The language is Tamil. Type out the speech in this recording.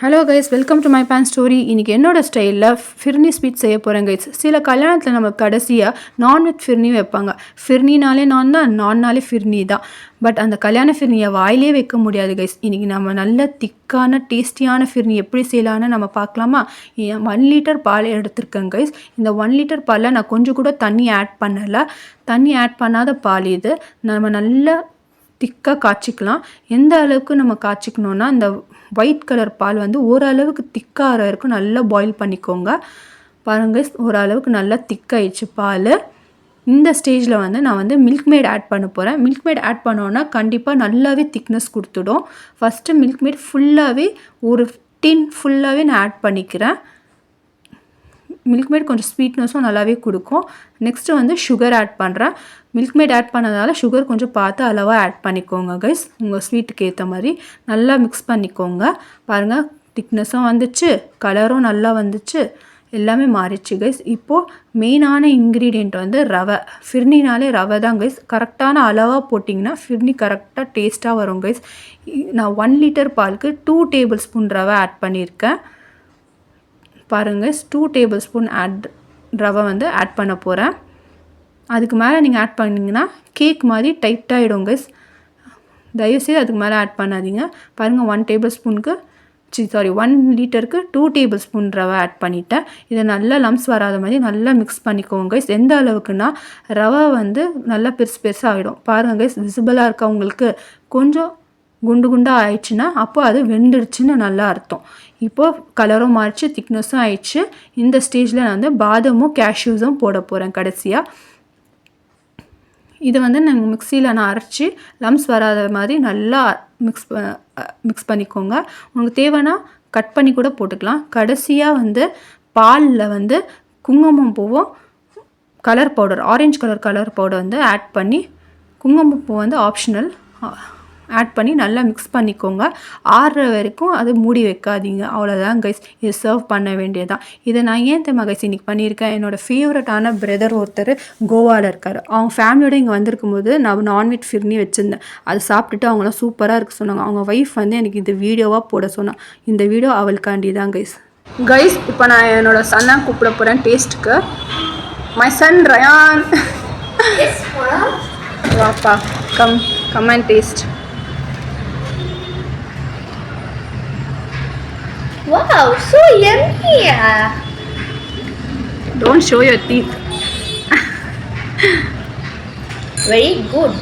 Hello guys, welcome to my fan story. இன்றைக்கி என்னோடய ஸ்டைலில் ஃபிர்னி ஸ்வீட் செய்ய போகிறேன் கைஸ். சில கல்யாணத்தில் நம்ம கடைசியாக நான் வித் ஃபிர்னி வைப்பாங்க. ஃபிர்னினாலே நான்னாலே ஃபிர்னி தான். பட் அந்த கல்யாண ஃபிர்னியை வாயிலே வைக்க முடியாது கைஸ். இன்றைக்கி நம்ம நல்ல திக்கான டேஸ்டியான ஃபிர்னி எப்படி செய்யலான்னு நம்ம பார்க்கலாமா? 1 லிட்டர் பால் எடுத்திருக்கேன் கைஸ். இந்த 1 லிட்டர் பாலில் நான் கொஞ்சம் கூட தண்ணி ஆட் பண்ணலை. தண்ணி ஆட் பண்ணாத பால் இது. நம்ம நல்லா திக்காக காய்ச்சிக்கலாம். எந்த அளவுக்கு நம்ம காய்ச்சிக்கணுன்னா, இந்த ஒயிட் கலர் பால் வந்து ஓரளவுக்கு திக்காக வரைக்கும் நல்லா பாயில் பண்ணிக்கோங்க. பாருங்கள், ஓரளவுக்கு நல்லா திக்காயிடுச்சு பால். இந்த ஸ்டேஜில் வந்து நான் வந்து மில்க் மேட் ஆட் பண்ண போகிறேன். மில்க் மேட் ஆட் பண்ணோன்னா கண்டிப்பாக நல்லாவே திக்னஸ் கொடுத்துடும். ஃபஸ்ட்டு மில்க் மேட் ஃபுல்லாகவே ஒரு டின் ஃபுல்லாகவே நான் ஆட் பண்ணிக்கிறேன். மில்க் மேட் கொஞ்சம் ஸ்வீட்னஸும் நல்லாவே கொடுக்கும். நெக்ஸ்ட்டு வந்து சுகர் ஆட் பண்ணுறேன். மில்க் மேட் ஆட் பண்ணதால் சுகர் கொஞ்சம் பார்த்து அளவாக ஆட் பண்ணிக்கோங்க கைஸ். உங்கள் ஸ்வீட்டுக்கு ஏற்ற மாதிரி நல்லா மிக்ஸ் பண்ணிக்கோங்க. பாருங்கள், திக்னஸும் வந்துச்சு, கலரும் நல்லா வந்துச்சு, எல்லாமே மாறிச்சு கைஸ். இப்போது மெயினான இன்க்ரீடியண்ட் வந்து ரவை. ஃபிர்னினாலே ரவை தான் கைஸ். கரெக்டான அளவாக போட்டிங்கன்னா ஃபிர்னி கரெக்டாக டேஸ்ட்டாக வரும் கைஸ். நான் 1 லிட்டர் பாலுக்கு 2 டேபிள் ஸ்பூன் ரவை ஆட் பண்ணியிருக்கேன். பாருங்கள், 2 டேபிள் ஸ்பூன் ரவை வந்து ஆட் பண்ண போகிறேன். அதுக்கு மேலே நீங்கள் ஆட் பண்ணிங்கன்னா கேக் மாதிரி டைட்டாகிடும் கைஸ். தயவுசெய்து அதுக்கு மேலே ஆட் பண்ணாதீங்க. பாருங்கள், 1 லிட்டருக்கு 2 டேபிள் ஸ்பூன் ரவை ஆட் பண்ணிவிட்டேன். இதை நல்லா லம்ஸ் வராத மாதிரி நல்லா மிக்ஸ் பண்ணிக்கோங்க கைஸ். எந்த அளவுக்குன்னா, ரவை வந்து நல்லா பெருசாக ஆகிடும். பாருங்கள் கைஸ், விசிபிளாக இருக்கா உங்களுக்கு? கொஞ்சம் குண்டு குண்டாக ஆயிடுச்சுன்னா அப்போ அது வெந்துடுச்சுன்னு நல்லா அர்த்தம். இப்போது கலரும் மாறிச்சு, திக்னஸும் ஆயிடுச்சு. இந்த ஸ்டேஜில் நான் வந்து பாதமும் கேஷ்யூஸும் போட போகிறேன் கடைசியாக. இதை வந்து நாங்கள் மிக்சியில் நான் அரைச்சி லம்ஸ் வராத மாதிரி நல்லா மிக்ஸ் பண்ணிக்கோங்க. உங்களுக்கு தேவைன்னா கட் பண்ணி கூட போட்டுக்கலாம். கடைசியாக வந்து பாலில் வந்து குங்குமம் பூவும் colour powder, orange colour powder வந்து ஆட் பண்ணி, குங்குமம் பூ வந்து ஆப்ஷனல், ஆட் பண்ணி நல்லா மிக்ஸ் பண்ணிக்கோங்க. ஆறுற வரைக்கும் அது மூடி வைக்காதீங்க. அவ்வளோதான் கைஸ், இது சர்வ் பண்ண வேண்டியதான். இதை நான் ஏன் தெரியுமா கைஸ் இன்றைக்கி பண்ணியிருக்கேன்? என்னோடய ஃபேவரட்டான பிரதர் ஒருத்தர் கோவாவில் இருக்கார். அவங்க ஃபேமிலியோட இங்கே வந்திருக்கும் போது நான் நான்வெஜ் ஃபிர்னி வச்சுருந்தேன். அது சாப்பிட்டுட்டு அவங்களாம் சூப்பராக இருக்குது சொன்னாங்க. அவங்க ஒய்ஃப் வந்து எனக்கு இந்த வீடியோவாக போட சொன்னான். இந்த வீடியோ அவளுக்காண்டி தான் கைஸ். இப்போ நான் என்னோட சன்னா கூப்பிட போகிறேன் டேஸ்ட்டுக்கு. மை சன் ரயான், வாப்பா, come and taste. Wow, so yummy! Don't show your teeth. Very good.